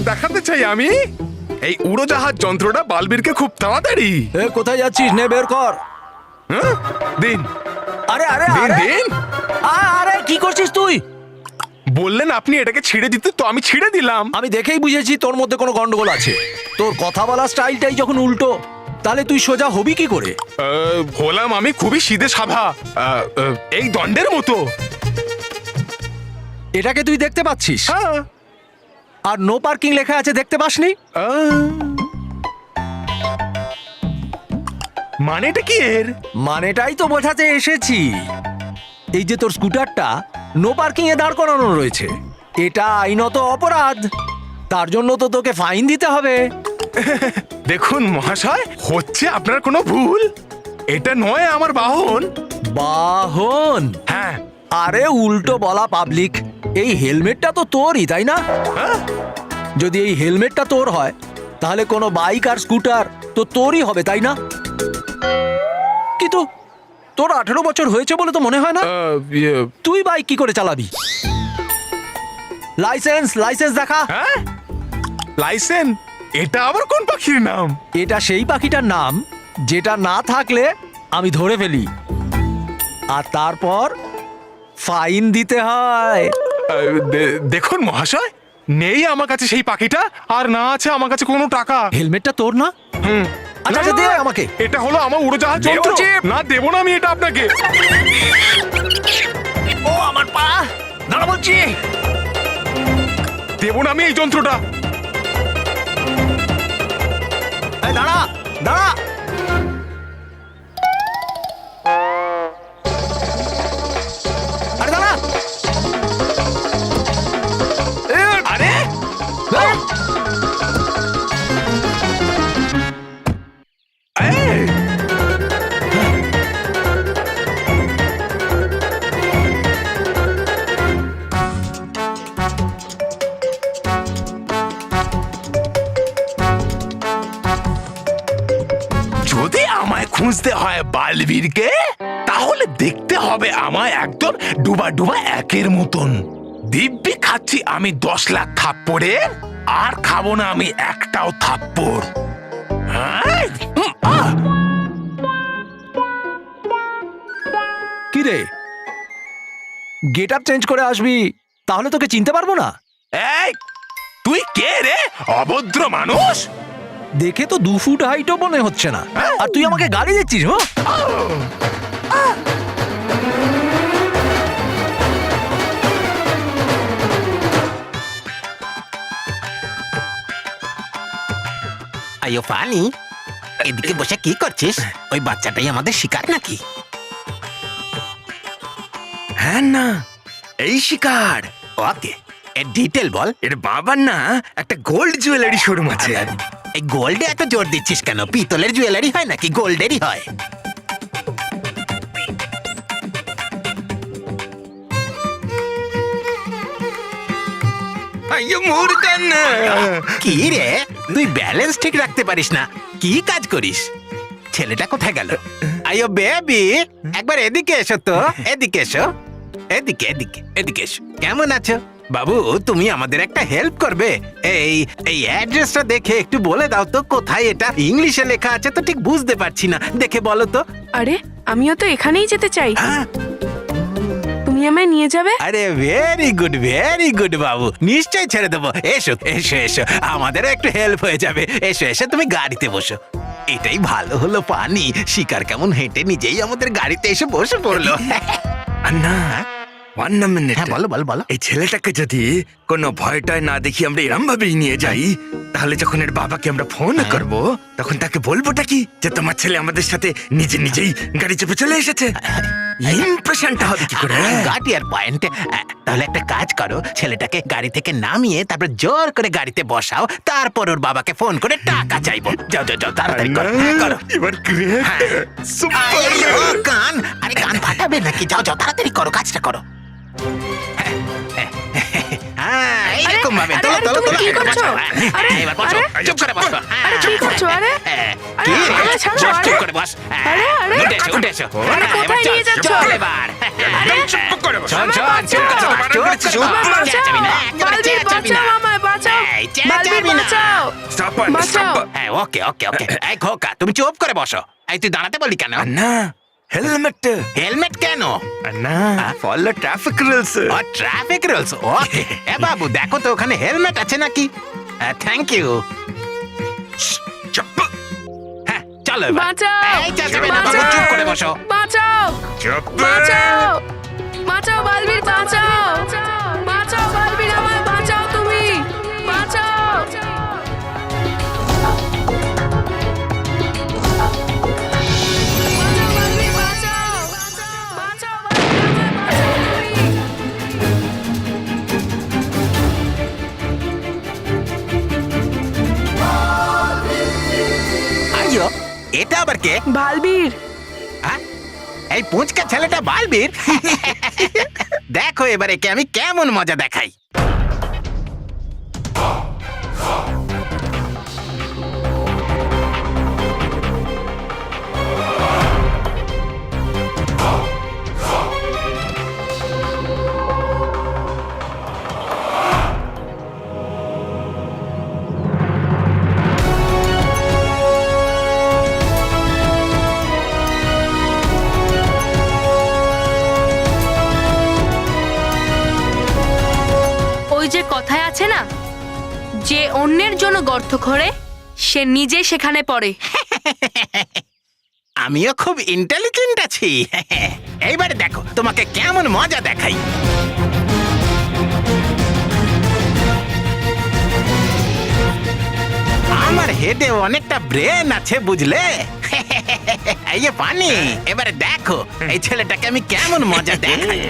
দেখাতে চাই আমি এই উড়োজাহাজ যন্ত্রটা বালবীরকে খুব তাড়াতাড়ি। কোথায় যাচ্ছিস? নে বের কর। হ্যাঁ দিন। আরে আরে দিন আরে দিন। আরে কি করছিস তুই? বললেন আপনি এটাকে ছিঁড়ে দিতে, তো আমি ছিঁড়ে দিলাম। আমি দেখেই বুঝেছি তোর মধ্যে কোনো গন্ডগোল আছে। তোর কথা বলা স্টাইলটাই যখন উল্টো, তাহলে তুই সোজা হবি কি করে? হলাম আমি খুবই সিধে সাধা, এই দণ্ডের মতো। এটাকে তুই দেখতে পাচ্ছিস? হ্যাঁ। আর নো পার্কিং লেখা আছে দেখতে পাসনি? মানেটা কি এর? মানেটাই তো বোঝাতে এসেছি। এই যে তোর স্কুটারটা নো পার্কিং এ দাঁড় করানো রয়েছে, এটা আইনত অপরাধ। তার জন্য তো তোকে ফাইন দিতে হবে। দেখুন মহাশয়, হচ্ছে আপনার কোনো ভুল। এটা নয় আমার বাহন। বাহন? হ্যাঁ। আরে উল্টো বলা পাবলিক, এই হেলমেটটা তো তোরই, তাই না? হ্যাঁ? যদি এই হেলমেটটা তোর হয়, তাহলে কোনো বাইক আর স্কুটার তো তোরই হবে, তাই না? কিন্তু তোর 18 বছর হয়েছে বলে তো মনে হয় না। তুই বাইক কি করে চালাবি? লাইসেন্স লাইসেন্স দেখা। হ্যাঁ? লাইসেন্স? এটা আবার কোন পাখির নাম? এটা সেই পাখিটার নাম যেটা না থাকলে আমি ধরে ফেলি, আর তারপর ফাইন দিতে হয়। দেখুন মহাশয়, নেই আমার কাছে সেই পাখিটা, আর না আছে আমার কাছে কোনো টাকা। হেলমেটটা তোর না? হুম। আচ্ছা আচ্ছা, দে আমাকে। এটা হলো আমার উড়োজাহাজ যন্ত্র। না, দেবো না আমি এটা আপনাকে। ও আমার পা, দাঁড়া বলছি। দেবো না আমি এই যন্ত্রটা। এই দাঁড়া দাঁড়া। আরে দাঁড়া। আরে এই! যদি আমায় খুঁজতে হয় বালবীরকে, তাহলে দেখতে হবে আমায় একদম ডুবা ডুবা একের মতন। দিব্যি খাচ্ছি আমি 10 লাখ থাপ্পড়ে, আর খাবো না আমি একটাও থাপ্পড়। হ্যাঁ? কি রে, গেট আপ চেঞ্জ করে আসবি, তাহলে তোকে চিনতে পারবো না। এই, তুই কে রে, অভদ্র মানুষ? দেখে তো 2 ফুট হাইটও মনে হচ্ছে না, আর তুই আমাকে গালি দিচ্ছিস? আইও ফানি, এদিকে বসে কি করছিস? ওই বাচ্চাটাই আমাদের শিকার নাকি? হ্যাঁ না, এই শিকার। ওকে, এর ডিটেল বল। এর বাবার না একটা গোল্ড জুয়েলারি শোরুম আছে। এই গোল্ডে এত জোর দিচ্ছিস কেন? পিতলের জুয়েলারি হয় নাকি গোল্ডেরই হয়? আইয়ো মুরগান না। কি রে, তুই ব্যালেন্স ঠিক রাখতে পারিস না, কি কাজ করিস? ছেলেটা কোথায় গেল? আইও বেবি, একবার এদিকে এসো তো, এদিকে এসো, এদিকে এদিকে এদিকে এসো। কেমন আছো বাবু? তুমি আমাদের একটা হেল্প করবে? এই এই অ্যাড্রেসটা দেখে একটু বলে দাও তো, কোথায় এটা? ইংলিশে লেখা আছে তো ঠিক বুঝতে পারছি না, দেখে বলো তো। আরে আমিও তো এখানেই যেতে চাই। হ্যাঁ? তুমি আমায় নিয়ে যাবে? আরে ভেরি গুড বাবু, নিশ্চয়ই ছেড়ে দেবো। এসো এসো এসো, আমাদেরও একটু হেল্প হয়ে যাবে। এসো এসো, তুমি গাড়িতে বসো। এটাই ভালো হলো পানি, শিকার কেমন হেঁটে নিজেই আমাদের গাড়িতে এসে বসে পড়লো। আর না, 1 মিনিট। হ্যাঁ বলো বলো বলো। এই ছেলেটাকে যদি কোনো ভয়টায় না দেখি আমরা এরম ভাবেই নিয়ে যাই, তাহলে যখন এর বাবাকে আমরা ফোন করব, তখন তাকে বলবোটা কি, যে তোমার ছেলে আমাদের সাথে নিজে নিজেই গাড়ি চেপে চলে এসেছে। ইমপ্রেশনটা হবে কি করে? গাড়ি আর পয়েন্টে। তাহলে একটা কাজ করো, ছেলেটাকে গাড়ি থেকে নামিয়ে তারপর জোর করে গাড়িতে বসাও, তারপর ওর বাবাকে ফোন করে টাকা চাইবো। যাও যাও যাও, তাড়াতাড়ি করো। হ্যাঁ, করো। এবার গ্রেট, আরে, ও কান, আরে কান ফাটাবে নাকি? যাও যাও, তাড়াতাড়ি করো, কাজটা করো। হ্যাঁ, এইরকম ভাবে। আরে, তোলো আরে, তোলো তুমি তোলো, কি এবার করছো? বসো। হ্যাঁ, আরে, এবার বসো, আরে, চুপ করে বসো। আরে, কি করছো? আরে, কি রে? আরে, ছাড়ো, চুপ আরে। করে বস। আরে, আরে। উঠে এসো, উঠে এসো। আরে, হ্যাঁ, কোথায় এবার নিয়ে চল, যাচ্ছো? চল এবার। আরে, চুপ করে বসো। শোন শোন, চুপ করে বস, চুপ করে বস। আমায় বাঁচাও, চেঁচাবি না, একেবারে বালবীর চেঁচাবি না। বাঁচাও, আমায় বাঁচাও। এই, চেঁচাবি বালবীর চাপা না, বাঁচাও। চাপা। হ্যাঁ, ওকে ওকে ওকে। এই খোকা, তুমি চুপ করে বসো। এই তুই দাঁড়াতে বলি কেন? না হেলমেট হেলমেট কেন? না ফলো ট্রাফিক রুলস। ও ট্রাফিক রুলস, ওকে। এ বাবু, দেখো তো ওখানে হেলমেট আছে নাকি। Thank you. চাপা হ্যাঁ, চলো এবার। বাঁচাও। এই চেঁচাবে না বাবু, বাঁচাও। চুপ করে বসো। বাঁচাও চাপা বাঁচাও বাঁচাও বালবীর, বাঁচাও বাঁচাও বালবীর, আমায় বাঁচাও, তুমি বাঁচাও। বাঁচাও বালবীর, বাঁচাও বাঁচাও বালবীর, আমায় বাঁচাও তুমি। আইয়ো, এটা আবার কে? বালবীর, হ্যাঁ? এই পুঁচকা ছেলেটা বালবীর। দেখো এবার একে আমি কেমন মজা দেখাই। ওই যে কথায় আছে না, যে অন্যের জন্য গর্ত খোঁড়ে সে নিজে সেখানে পড়ে। আমিও খুব ইন্টেলিজেন্ট আছি। এইবার দেখো তোমাকে কেমন মজা দেখাই। আমার হেডে অনেকটা ব্রেন আছে, বুঝলে? এই যে পানি, এবারে দেখো এই ছেলেটাকে আমি কেমন মজা দেখাই।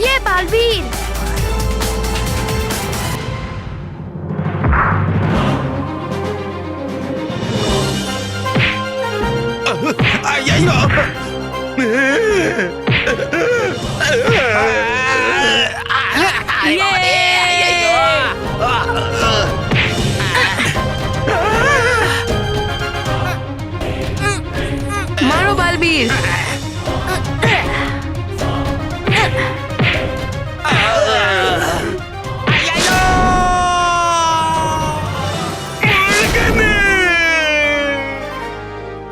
ইয়ে বালবীর, মারো বালবীর।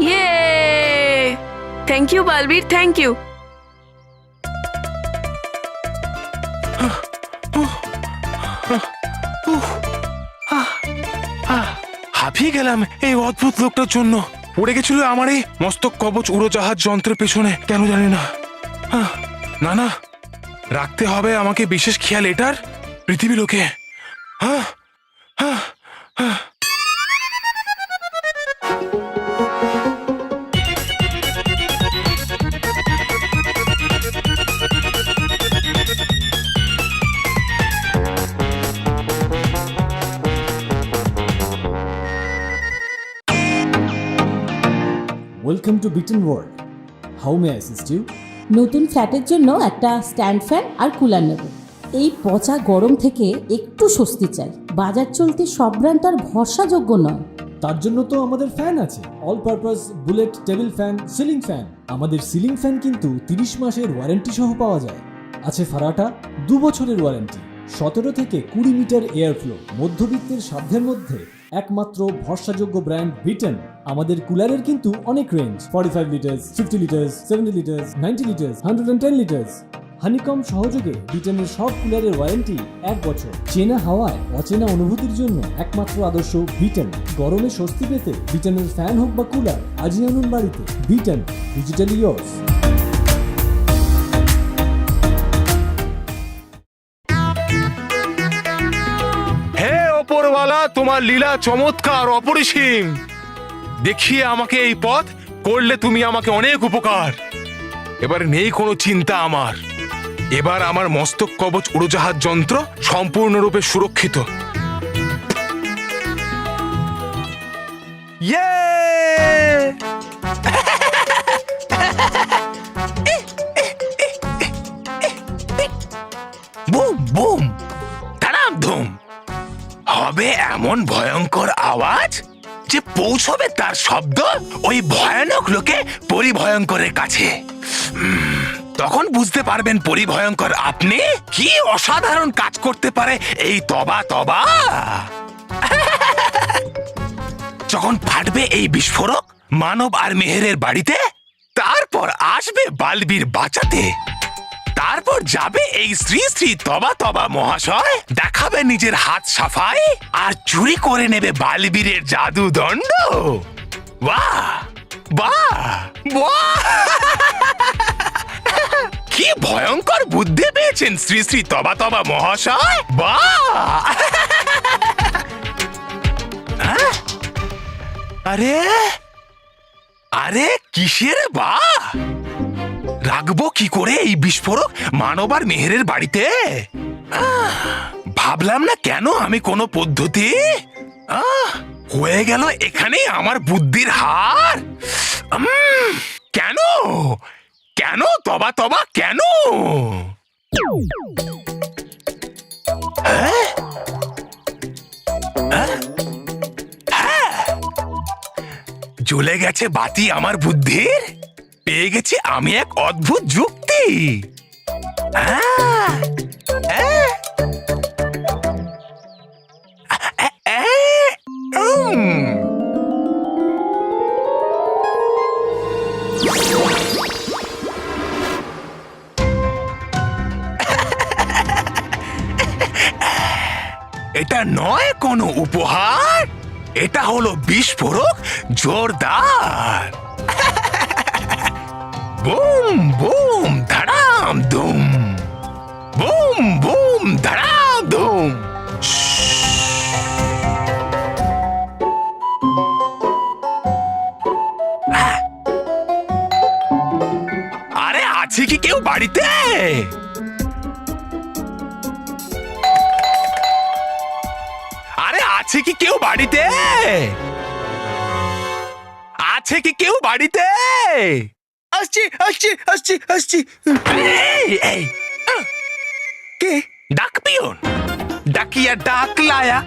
ইয়ে, thank you Balbir, thank you. হাঁপিয়ে গেলাম এই অদ্ভুত লোকটার জন্য। পড়ে গেছিল আমার এই মস্তক কবচ উড়োজাহাজ যন্ত্রের পেছনে, কেন জানি না। না না, রাখতে হবে আমাকে বিশেষ খেয়াল এটার, পৃথিবী লোকে। হ্যাঁ হ্যাঁ হ্যাঁ। Welcome to Beaton world. How may assist you? নতুন ফ্ল্যাটের জন্য একটা স্ট্যান্ড ফ্যান আর কুলার নেব। এই পচা গরম থেকে একটু স্বস্তি চাই। বাজার চলতে সব ব্র্যান্ড আর ভরসাযোগ্য নয়। তার জন্য তো আমাদের ফ্যান আছে, all purpose bullet table fan, ceiling fan. আমাদের সিলিং ফ্যান কিন্তু 30 মাসের ওয়ারেন্টি সহ পাওয়া যায়। আছে ফারাটা 2 বছরের ওয়ারেন্টি, 17 থেকে 20 মিটার এয়ার ফ্লো, মধ্যবিত্তের সাধ্যের মধ্যে একমাত্র ভরসাযোগ্য ব্র্যান্ড বিটেন। আমাদের কুলারের কিন্তু অনেক range, 45 litres, 50 litres, 70 litres, 90 litres, 110 litres. Honeycomb সহযোগে বিটেনের সব কুলারের ওয়ারেন্টি 1 বছর। চেনা হাওয়ায় অচেনা অনুভূতির জন্য একমাত্র আদর্শ বিটেন। গরমে স্বস্তি পেতে বিটেনের ফ্যান হোক বা কুলার আজই আনুন বাড়িতে। Beaten, digitally yours. হে ওপরওয়ালা, তোমার লীলা চমৎকার, অপরিসীম। দেখিয়ে আমাকে এই পথ, করলে তুমি আমাকে অনেক উপকার। এবার নেই কোনো চিন্তা আমার। এবার আমার মস্তক কবচ উড়োজাহাজ যন্ত্র সম্পূর্ণরূপে সুরক্ষিত। ইয়ে! বুম বুম, ধারাম ধুম। হবে এমন ভয়ঙ্কর আওয়াজ যে পৌঁছবে তার শব্দ ওই ভয়ানক লোকে পরিভয়ঙ্করের কাছে। তখন বুঝতে পারবেন পরিভয়ঙ্কর আপনি কি অসাধারণ কাজ করতে পারে এই তবা তবা। যখন ফাটবে এই বিস্ফোরক মানব আর মেহেরের বাড়িতে, তারপর আসবে বালবীর বাঁচাতে। তারপর যাবে এই শ্রী শ্রী তবা তবা মহাশয়, দেখাবে নিজের হাত সাফাই আর চুরি করে নেবে বালবীরের জাদু দণ্ড। বাহ বাহ বাহ! কি ভয়ঙ্কর বুদ্ধি পেয়েছেন শ্রী শ্রী তবা তবা মহাশয়। বাহ! আরে আরে কিসের বাহ? রাখবো কি করে এই বিস্ফোরক মানব আর মেহেরের বাড়িতে? ভাবলাম না কেন আমি কোনো পদ্ধতি। হয়ে গেল এখানেই আমার বুদ্ধির হার। কেন কেন তবা তবা কেন? হ্যাঁ? হ্যাঁ? হ্যাঁ। জ্বলে গেছে বাতি আমার বুদ্ধির। পেয়ে গেছি আমি এক অদ্ভুত যুক্তি। এটা নয় কোনো উপহার, এটা হলো বিস্ফোরক জোরদার। বুম বুম ধড়াম ধুম, বুম বুম ধড়াম ধুম। আরে আছে কি কেউ বাড়িতে? আরে আছে কি কেউ বাড়িতে? আছে কি কেউ বাড়িতে? আসছি আসছি আসছি আসছি। এই কে? ডাক পিয়ন। ডাকিয়া ডাক লায়া,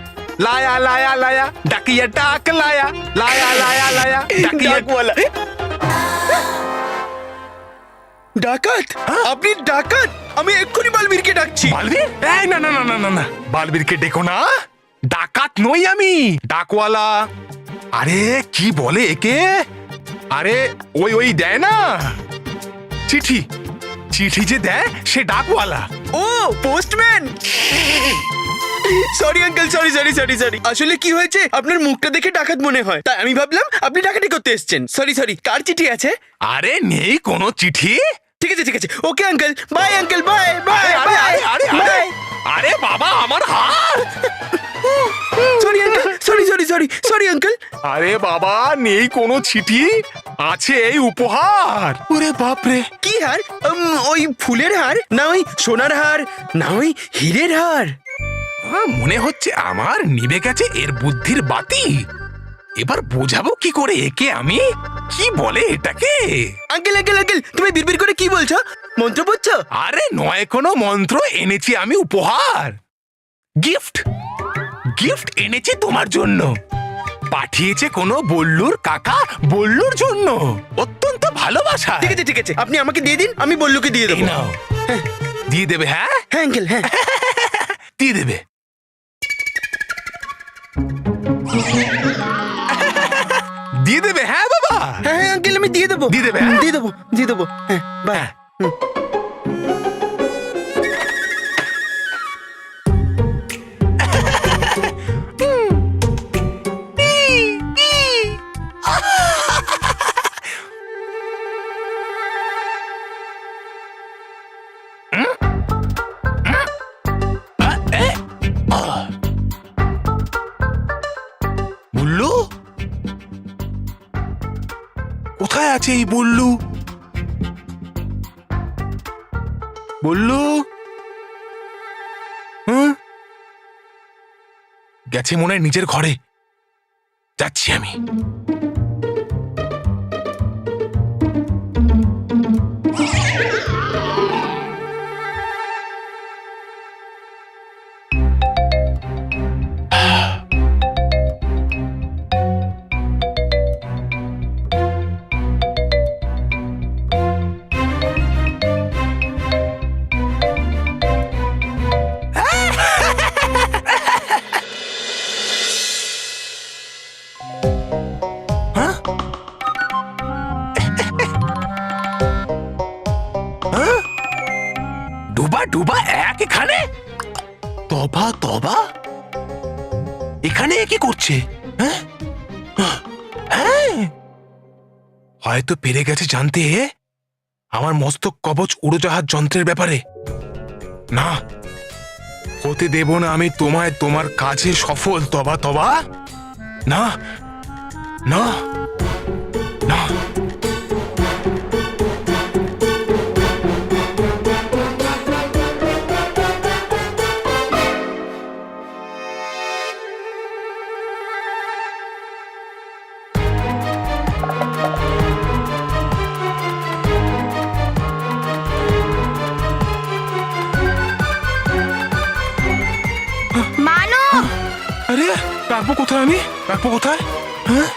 লায়া লায়া লায়া, ডাকিয়া ডাক লায়া, লায়া লায়া লায়া, ডাকিয়া ডাকওয়ালা। ডাকাত? আপনি ডাকাত? আমি এক্ষুনি বালবীরকে ডাকছি। বালবীর? এই না না না না না না, বালবীরকে ডেকো না। ডাকাত নই আমি, ডাকওয়ালা। আরে কি বলে একে? আরে ওই ওই দেয় না চিঠি, চিঠি যে দেয় সে ডাকওয়ালা। ও postman. Sorry uncle, sorry sorry sorry sorry. আসলে কি হয়েছে, আপনার মুখটা দেখে ডাকাত মনে হয়, তাই আমি ভাবলাম আপনি ডাকাতি করতে এসেছেন। Sorry sorry. কার চিঠি আছে? আরে নেই কোনো চিঠি। ঠিক আছে ঠিক আছে, okay uncle, bye uncle, bye bye আরে আরে আরে আরে বাই। আরে বাবা আমার হাত। Sorry uncle, sorry sorry sorry sorry uncle. আরে বাবা নেই কোনো চিঠি, আছে এই উপহার। ওরে বাপরে! কি হার? ওই ফুলের হার, না ওই সোনার হার, না ওই হীরের হার? মনে হচ্ছে আমার নিভে গেছে এর বুদ্ধির বাতি। এবার বোঝাবো কি করে একে আমি? কি বলে এটাকে? আঙ্কেল আঙ্কেল আঙ্কেল, তুমি বিড়বিড় করে কি বলছো? মন্ত্র পড়ছো? আরে নয় কোনো মন্ত্র, এনেছি আমি উপহার। গিফট গিফট এনেছি তোমার জন্য। পাঠিয়েছে কোনো বল্লুর কাকা বল্লুর জন্য, অত্যন্ত ভালোবাসা। ঠিক আছে ঠিক আছে, আপনি আমাকে দিয়ে দিন, আমি বল্লুকে দিয়ে এই দেবো। নাও, দিয়ে দেবে? হ্যাঁ হ্যাঁ আঙ্কেল, হ্যাঁ দিয়ে দেবে। দিয়ে দেবে? হ্যাঁ বাবা। হ্যাঁ হ্যাঁ আঙ্কেল, আমি দিয়ে দেবো, দিয়ে দেবে, হ্যাঁ? দিয়ে দেবো, দিয়ে দেবো। হ্যাঁ বাই। হ্যাঁ। বুল্লু কোথায় আছে এই বুল্লু? বুল্লু হুম? গেছে মনে হয় নিজের ঘরে। যাচ্ছি আমি। হ্যাঁ? হ্যাঁ? ডুবা ডুবা এক এখানে? তবা তবা এখানে কি করছে? হ্যাঁ? হ্যাঁ? হয়তো পেরে গেছে জানতে আমার মস্তক কবচ উড়োজাহাজ যন্ত্রের ব্যাপারে। না, হতে দেব না আমি তোমায় তোমার কাজে সফল। তবা তবা না না না। মানব, আরে রাখবো কোথায় আমি? রাখবো কোথায়? হ্যাঁ?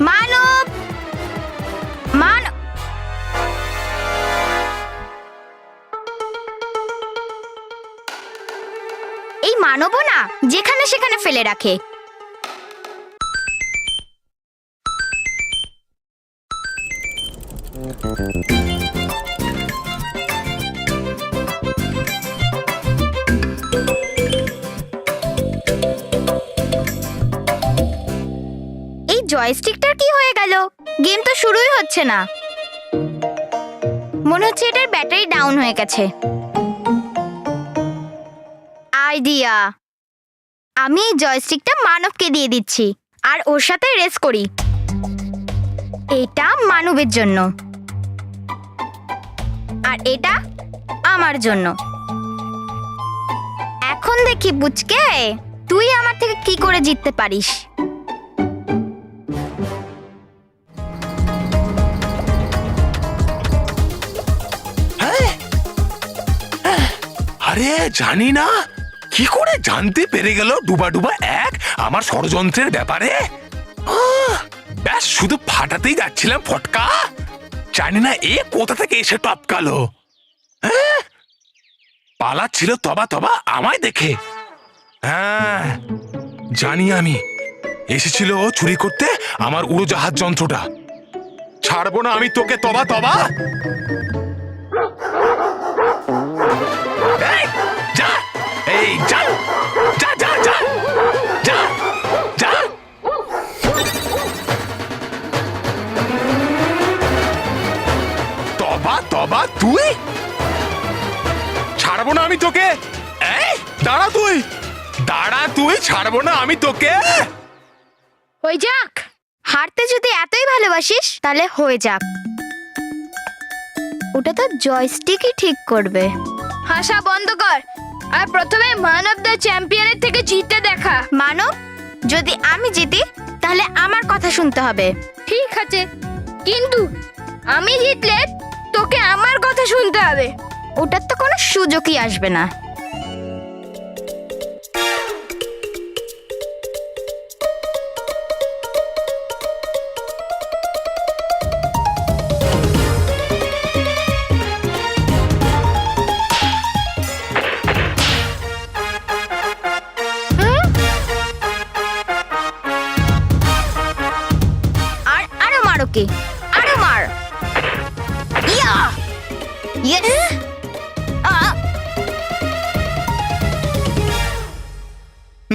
মানব, মানব। এই মানবও না যেখানে সেখানে ফেলে রাখে। এই জয়স্টিকটার কি হয়ে গেল? গেম তো শুরুই হচ্ছে না। মনে হচ্ছে এটার ব্যাটারি ডাউন হয়ে গেছে। আইডিয়া, আমি এই জয়স্টিকটা মানবকে দিয়ে দিচ্ছি আর ওর সাথে রেস করি। এটা মানবের জন্য আর এটা আমার জন্য। এখন দেখি বুঝকে তুই আমার থেকে কি করে জিততে পারিস। আরে জানি না কি করে জানতে পেরে গেল ডুবা ডুবা এক আমার ষড়যন্ত্রের ব্যাপারে। ব্যাস শুধু ফাটাতেই যাচ্ছিলাম ফটকা। জানি না এ কোথা থেকে এসে টপকালো। পালাচ্ছিল তবা তবা আমায় দেখে। হ্যাঁ জানি আমি, এসেছিল ও চুরি করতে আমার উড়োজাহাজ যন্ত্রটা। ছাড়বো না আমি তোকে তবা তবা। এই, যা, এই যা, যা যা যা যা যা। তবা তবা তুই? ছাড়বো না আমি তোকে। এই দাঁড়া তুই, দাঁড়া তুই, ছাড়বো না আমি তোকে। হয়ে যাক, হারতে যদি এতই ভালোবাসিস তাহলে হয়ে যাক। ওটা তো জয়স্টিকই ঠিক করবে। হাসা বন্ধ কর আর প্রথমে মানবদের চ্যাম্পিয়নের থেকে জিতে দেখা। মানব, যদি আমি জিতি তাহলে আমার কথা শুনতে হবে। ঠিক আছে, কিন্তু আমি জিতলে তোকে আমার কথা শুনতে হবে। ওটার তো কোনো সুযোগই আসবে না। মার ওকে, আরো মার। Yeah yes.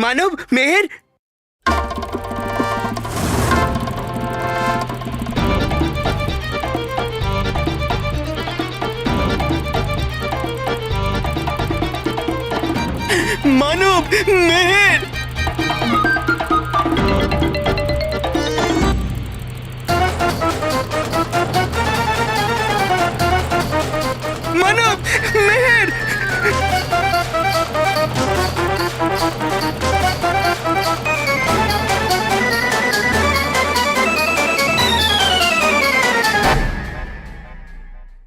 মানব, মেহের, মানব, মেহের।